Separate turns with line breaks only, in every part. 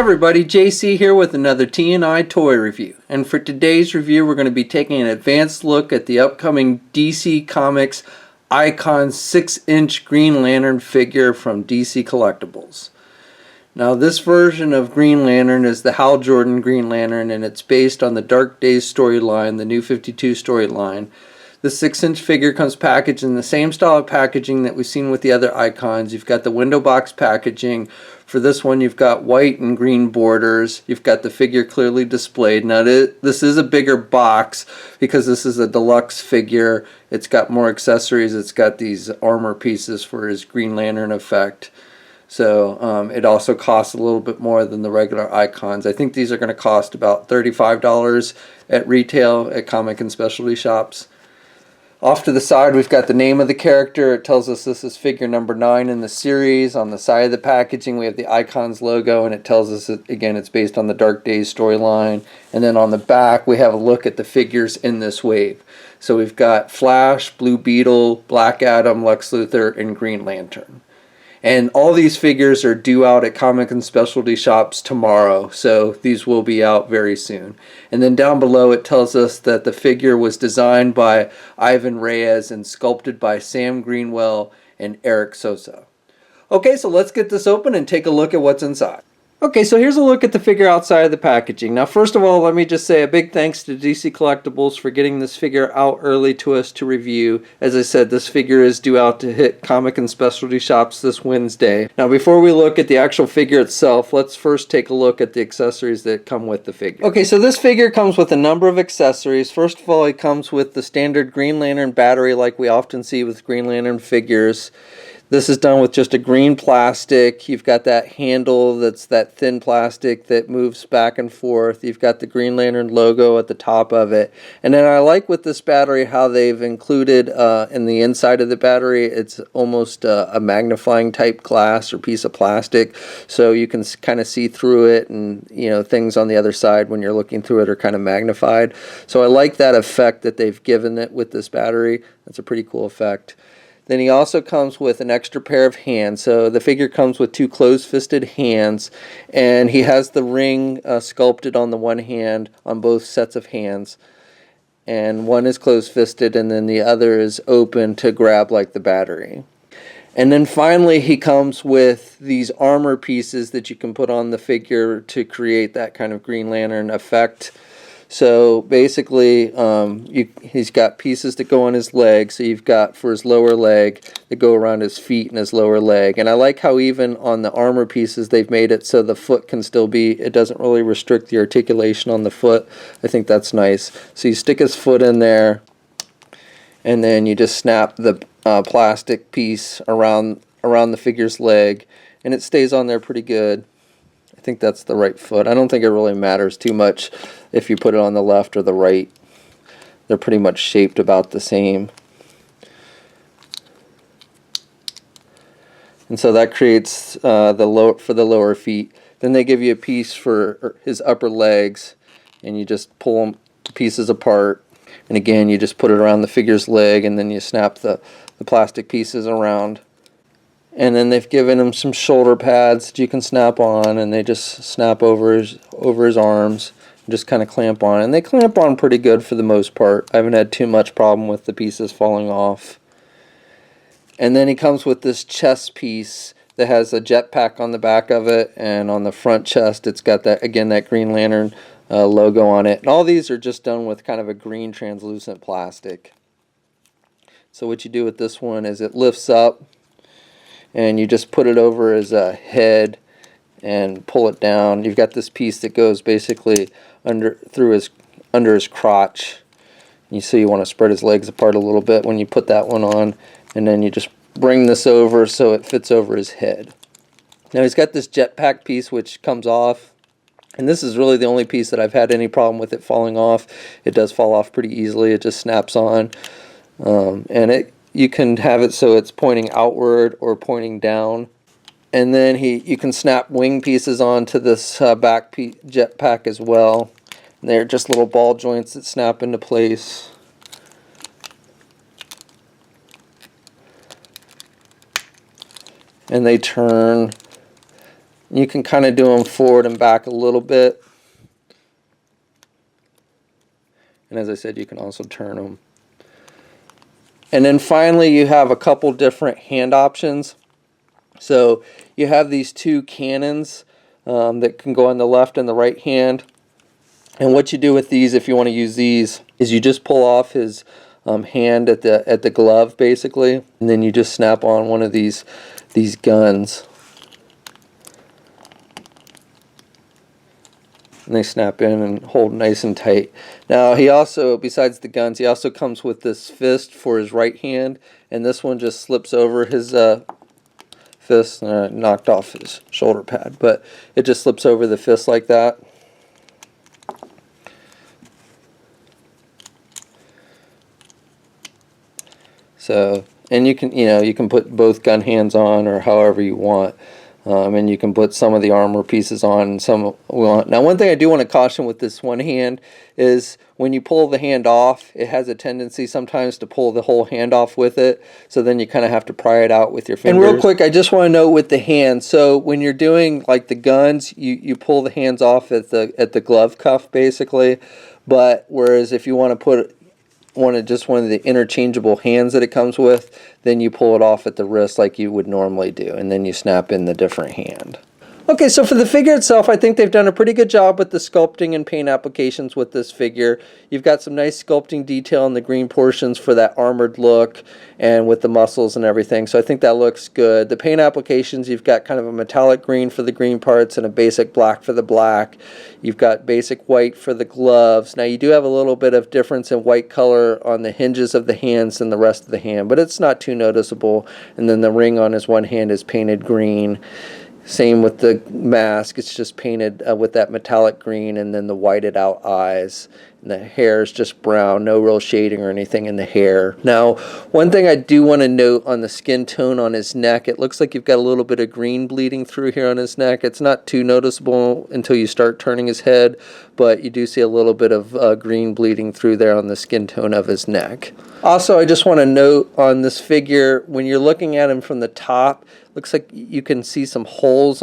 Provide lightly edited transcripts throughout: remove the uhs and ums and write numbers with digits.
Everybody, JC here with another T&I toy review. And for today's review, we're going to be taking an advanced look at the upcoming DC Comics Icon 6-inch Green Lantern figure from DC Collectibles. Now, this version of Green Lantern is the Hal Jordan Green Lantern, and it's based on the Dark Days storyline, the New 52 storyline. The 6-inch figure comes packaged in the same style of packaging that we've seen with the other icons. You've got the window box packaging. For this one, you've got white and green borders. You've got the figure clearly displayed. Now, this is a bigger box because this is a deluxe figure. It's got more accessories. It's got these armor pieces for his Green Lantern effect. So it also costs a little bit more than the regular icons. I think these are going to cost about $35 at retail at comic and specialty shops. Off to the side, we've got the name of the character. It tells us this is figure number 9 in the series. On the side of the packaging, we have the Icons logo, and it tells us, again, it's based on the Dark Days storyline. And then on the back, we have a look at the figures in this wave. So we've got Flash, Blue Beetle, Black Adam, Lex Luthor, and Green Lantern. And all these figures are due out at comic and specialty shops tomorrow, so these will be out very soon. And then down below it tells us that the figure was designed by Ivan Reyes and sculpted by Sam Greenwell and Eric Sosa. Okay, so let's get this open and take a look at what's inside. Okay, so here's a look at the figure outside of the packaging. Now, first of all, let me just say a big thanks to DC Collectibles for getting this figure out early to us to review. As I said, this figure is due out to hit comic and specialty shops this Wednesday. Now, before we look at the actual figure itself, let's first take a look at the accessories that come with the figure. Okay, so this figure comes with a number of accessories. First of all, it comes with the standard Green Lantern battery like we often see with Green Lantern figures. This is done with just a green plastic. You've got that handle that's that thin plastic that moves back and forth. You've got the Green Lantern logo at the top of it. And then I like with this battery how they've included in the inside of the battery, it's almost a magnifying type glass or piece of plastic. So you can kind of see through it, and things on the other side when you're looking through it are kind of magnified. So I like that effect that they've given it with this battery. That's a pretty cool effect. Then he also comes with an extra pair of hands. So the figure comes with 2 closed-fisted hands, and he has the ring sculpted on the one hand on both sets of hands. And one is closed-fisted, and then the other is open to grab like the battery. And then finally he comes with these armor pieces that you can put on the figure to create that kind of Green Lantern effect. So basically, he's got pieces that go on his leg. So you've got for his lower leg that go around his feet and his lower leg. And I like how even on the armor pieces they've made it so the foot can still be, it doesn't really restrict the articulation on the foot. I think that's nice. So you stick his foot in there, and then you just snap the plastic piece around the figure's leg, and it stays on there pretty good. I think that's the right foot. I don't think it really matters too much if you put it on the left or the right. They're pretty much shaped about the same. And so that creates for the lower feet. Then they give you a piece for his upper legs, and you just pull them pieces apart. And again, you just put it around the figure's leg, and then you snap the plastic pieces around. And then they've given him some shoulder pads that you can snap on, and they just snap over his arms and just kind of clamp on. And they clamp on pretty good for the most part. I haven't had too much problem with the pieces falling off. And then he comes with this chest piece that has a jetpack on the back of it, and on the front chest it's got that Green Lantern logo on it. And all these are just done with kind of a green translucent plastic. So what you do with this one is it lifts up, and you just put it over his head and pull it down. You've got this piece that goes basically under his crotch. So you want to spread his legs apart a little bit when you put that one on, and then you just bring this over so it fits over his head. Now he's got this jetpack piece which comes off, and this is really the only piece that I've had any problem with it falling off. It does fall off pretty easily. It just snaps on, and you can have it so it's pointing outward or pointing down. And then you can snap wing pieces onto this back jetpack as well. And they're just little ball joints that snap into place. And they turn You can kind of do them forward and back a little bit. And as I said, you can also turn them. And then finally, you have a couple different hand options. So you have these two cannons that can go on the left and the right hand. And what you do with these, if you want to use these, is you just pull off his hand at the glove, basically, and then you just snap on one of these guns. And they snap in and hold nice and tight. Now he also, besides the guns, he also comes with this fist for his right hand, and this one just slips over his fist. Knocked off his shoulder pad, but it just slips over the fist like that. So, and you can put both gun hands on or however you want. And you can put some of the armor pieces on and some on. Now, one thing I do want to caution with this one hand is when you pull the hand off, it has a tendency sometimes to pull the whole hand off with it. So then you kind of have to pry it out with your fingers. And real quick, I just want to note with the hand. So when you're doing like the guns, you pull the hands off at the glove cuff basically. But whereas if you want to put one of the interchangeable hands that it comes with, then you pull it off at the wrist like you would normally do, and then you snap in the different hand. Okay, so for the figure itself, I think they've done a pretty good job with the sculpting and paint applications with this figure. You've got some nice sculpting detail in the green portions for that armored look and with the muscles and everything, so I think that looks good. The paint applications, you've got kind of a metallic green for the green parts and a basic black for the black. You've got basic white for the gloves. Now you do have a little bit of difference in white color on the hinges of the hands than the rest of the hand, but it's not too noticeable. And then the ring on his one hand is painted green. Same with the mask, it's just painted with that metallic green, and then the whited out eyes. And the hair is just brown, no real shading or anything in the hair. Now, one thing I do want to note on the skin tone on his neck, it looks like you've got a little bit of green bleeding through here on his neck. It's not too noticeable until you start turning his head, but you do see a little bit of green bleeding through there on the skin tone of his neck. Also, I just want to note on this figure, when you're looking at him from the top, looks like you can see some holes,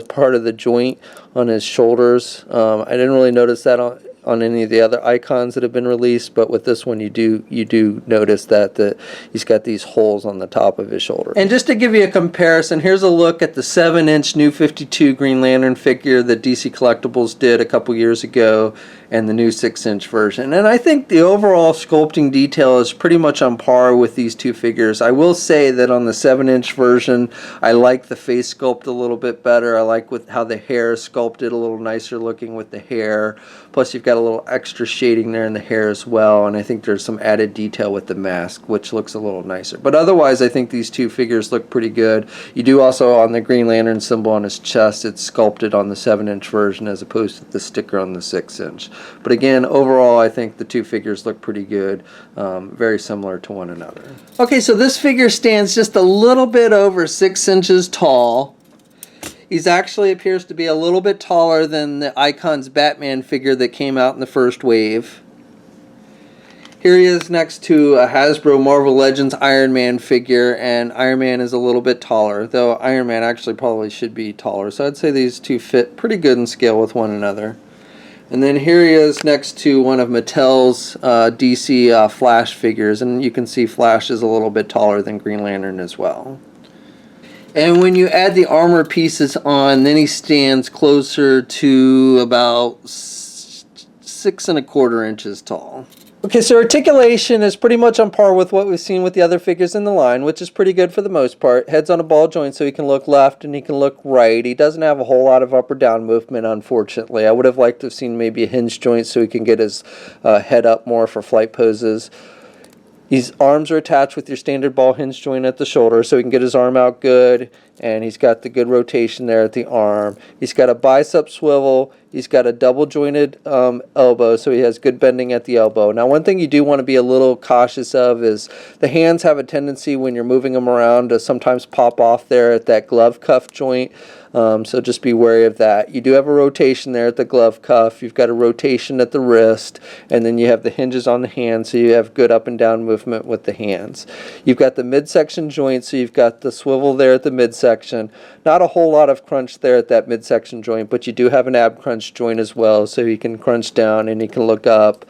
part of the joint on his shoulders. I didn't really notice that on any of the other icons that have been released, but with this one you do notice that he's got these holes on the top of his shoulder. And just to give you a comparison, here's a look at the 7-inch new 52 Green Lantern figure that DC Collectibles did a couple years ago, and the new 6-inch version. And I think the overall sculpting detail is pretty much on par with these two figures. I will say that on the 7-inch version, I like the face sculpt a little bit better. I like how the hair is sculpted, a little nicer looking with the hair. Plus you've got a little extra shading there in the hair as well, and I think there's some added detail with the mask, which looks a little nicer. But otherwise, I think these two figures look pretty good. You do also, on the Green Lantern symbol on his chest, it's sculpted on the 7-inch version as opposed to the sticker on the 6-inch. But again, overall, I think the two figures look pretty good, very similar to one another. Okay, so this figure stands just a little bit over 6 inches tall. He's actually appears to be a little bit taller than the Icon's Batman figure that came out in the first wave. Here he is next to a Hasbro Marvel Legends Iron Man figure, and Iron Man is a little bit taller, though Iron Man actually probably should be taller. So I'd say these two fit pretty good in scale with one another. And then here he is next to one of Mattel's DC Flash figures, and you can see Flash is a little bit taller than Green Lantern as well. And when you add the armor pieces on, then he stands closer to about 6¼ inches tall. Okay, so articulation is pretty much on par with what we've seen with the other figures in the line, which is pretty good for the most part. Head's on a ball joint so he can look left and he can look right. He doesn't have a whole lot of up or down movement, unfortunately. I would have liked to have seen maybe a hinge joint so he can get his head up more for flight poses. His arms are attached with your standard ball hinge joint at the shoulder so he can get his arm out good, and he's got the good rotation there at the arm. He's got a bicep swivel. He's got a double jointed elbow, so he has good bending at the elbow. Now, one thing you do want to be a little cautious of is the hands have a tendency when you're moving them around to sometimes pop off there at that glove cuff joint. So just be wary of that. You do have a rotation there at the glove cuff. You've got a rotation at the wrist, and then you have the hinges on the hand, so you have good up and down movement with the hands. You've got the midsection joint, so you've got the swivel there at the midsection. Not a whole lot of crunch there at that midsection joint, but you do have an ab crunch joint as well, so you can crunch down and you can look up.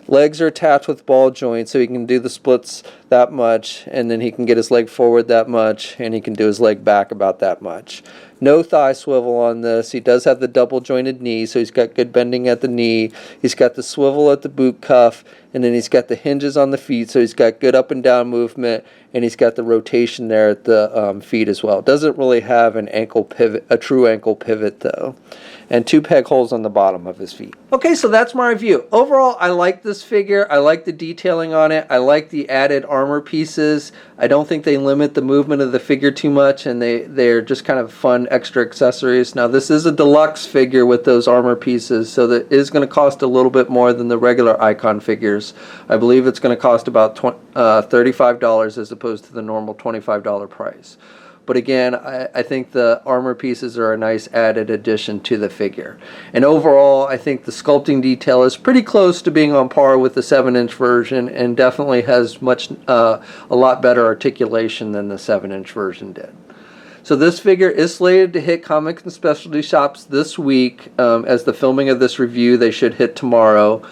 Legs are attached with ball joints, so he can do the splits that much, and then he can get his leg forward that much, and he can do his leg back about that much. No thigh swivel on this. He does have the double jointed knee, so he's got good bending at the knee. He's got the swivel at the boot cuff, and then he's got the hinges on the feet, so he's got good up and down movement, and he's got the rotation there at the feet as well. Doesn't really have an ankle pivot, a true ankle pivot though. And 2 peg holes on the bottom of his feet. Okay, so that's my review. Overall, I like this figure. I like the detailing on it. I like the added armor pieces. I don't think they limit the movement of the figure too much, and they're just kind of fun extra accessories. Now, this is a deluxe figure with those armor pieces, so that is going to cost a little bit more than the regular Icon figures. I believe it's going to cost about $35 as opposed to the normal $25 price. But again, I think the armor pieces are a nice added addition to the figure. And overall, I think the sculpting detail is pretty close to being on par with the 7-inch version, and definitely has a lot better articulation than the 7-inch version did. So this figure is slated to hit comic and specialty shops this week. As the filming of this review, they should hit tomorrow.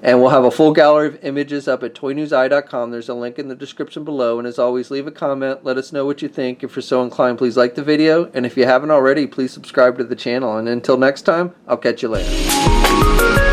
And we'll have a full gallery of images up at toynewseye.com. There's a link in the description below. And as always, leave a comment. Let us know what you think. If you're so inclined, please like the video. And if you haven't already, please subscribe to the channel. And until next time, I'll catch you later.